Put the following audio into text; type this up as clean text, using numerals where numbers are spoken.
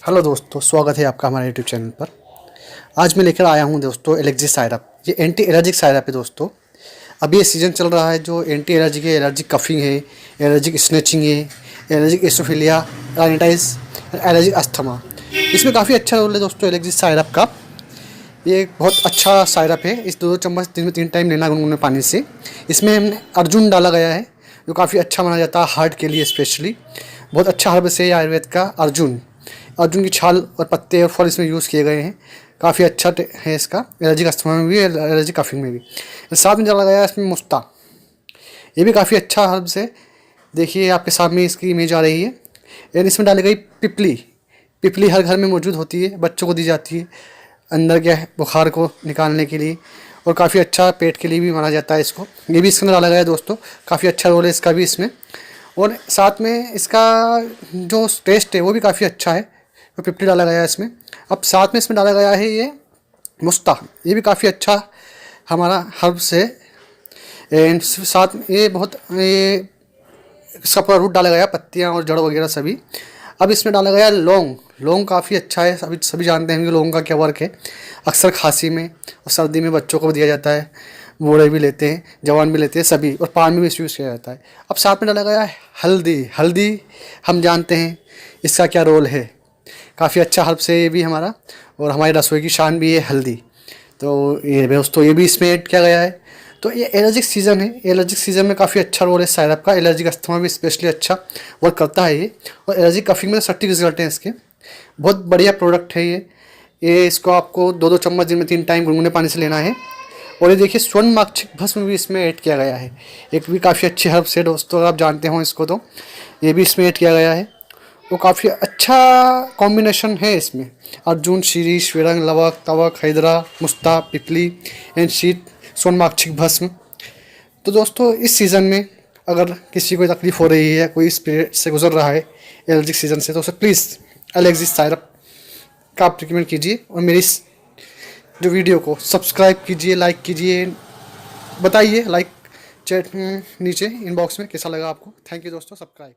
Hello दोस्तों, स्वागत है आपका हमारे यूट्यूब चैनल पर। आज मैं लेकर आया हूं दोस्तों एलर्जी सायरप। ये एंटी एलर्जिक सायरप है दोस्तों। अभी ये सीज़न चल रहा है जो एंटी एलर्जिक है, एलर्जिक कफिंग है, एलर्जिक स्नेचिंग है, एलर्जिक एसोफिलिया, राइनाइटिस, एलर्जिक अस्थमा। इसमें काफ़ी अच्छा रोल है दोस्तों एलर्जी सायरप का। ये एक बहुत अच्छा सायरप है। इस 2 चम्मच दिन में 3 टाइम लेना गुनगुने पानी से। इसमें हमने अर्जुन डाला गया है जो काफ़ी अच्छा माना जाता है हार्ट के लिए स्पेशली। बहुत अच्छा हर्ब से आयुर्वेद का अर्जुन अर्जुन की छाल और पत्ते और फल इसमें यूज़ किए गए हैं। काफ़ी अच्छा है इसका एलर्जिक अस्थमा में भी, एलर्जिक कफिंग में भी। साथ में डाला गया है इसमें मुस्ता। ये भी काफ़ी अच्छा हर्ब्स है। देखिए आपके सामने इसकी इमेज आ रही है। एंड इसमें डाली गई पिपली। पिपली हर घर में मौजूद होती है, बच्चों को दी जाती है अंदर के बुखार को निकालने के लिए, और काफ़ी अच्छा पेट के लिए भी माना जाता है इसको। ये भी इसके अंदर डाला गया है दोस्तों। काफ़ी अच्छा रोल है इसका भी इसमें। और साथ में इसका जो टेस्ट है वो भी काफ़ी अच्छा है। तो पिपली डाला गया है इसमें। अब साथ में इसमें डाला गया है ये मुस्ता। ये भी काफ़ी अच्छा हमारा हर्ब्स है। एंड साथ में ये बहुत ये इसका पूरा रूट डाला गया, पत्तियाँ और जड़ वगैरह सभी। अब इसमें डाला गया लौंग। लौंग काफ़ी अच्छा है, सभी जानते हैं कि लौंग का क्या वर्क है। अक्सर खांसी में और सर्दी में बच्चों को भी दिया जाता है, बूढ़े भी लेते हैं, जवान भी लेते हैं सभी, और पान में भी इस यूज़ किया जाता है। अब साथ में डाला गया है हल्दी। हल्दी हम जानते हैं इसका क्या रोल है। काफ़ी अच्छा हर्ब से ये भी हमारा, और हमारी रसोई की शान भी है हल्दी। तो ये दोस्तों ये भी इसमें ऐड किया गया है। तो ये एलर्जिक सीज़न है। एलर्जिक सीज़न में काफ़ी अच्छा रोल है सायरप का। एलर्जिक अस्थमा में स्पेशली अच्छा वर्क करता है ये। और एलर्जिक कफिंग में सटीक रिजल्ट हैं इसके। बहुत बढ़िया प्रोडक्ट है ये इसको आपको 2-2 चम्मच दिन में 3 टाइम गुनगुने पानी से लेना है। और ये देखिए स्वर्ण माक्षिक भस्म भी इसमें ऐड किया गया है। एक भी काफ़ी अच्छे हर्ब से दोस्तों, अगर आप जानते हो इसको तो ये भी इसमें ऐड किया गया है। वो काफ़ी अच्छा कॉम्बिनेशन है इसमें। अर्जुन, शीरीष, विरंग, लवक, तवक, हैदरा, मुस्ता, पिपली एंड शीत, सोनमाक्षिक भस्म। तो दोस्तों इस सीज़न में अगर किसी को तकलीफ़ हो रही है, कोई इस पीरियड से गुजर रहा है एलर्जिक सीज़न से, तो उसे प्लीज़ एलर्जी सायरप का आप रिकमेंड कीजिए। और मेरी इस जो वीडियो को सब्सक्राइब कीजिए, लाइक कीजिए, बताइए लाइक चैट नीचे इनबॉक्स में कैसा लगा आपको। थैंक यू दोस्तों, सब्सक्राइब।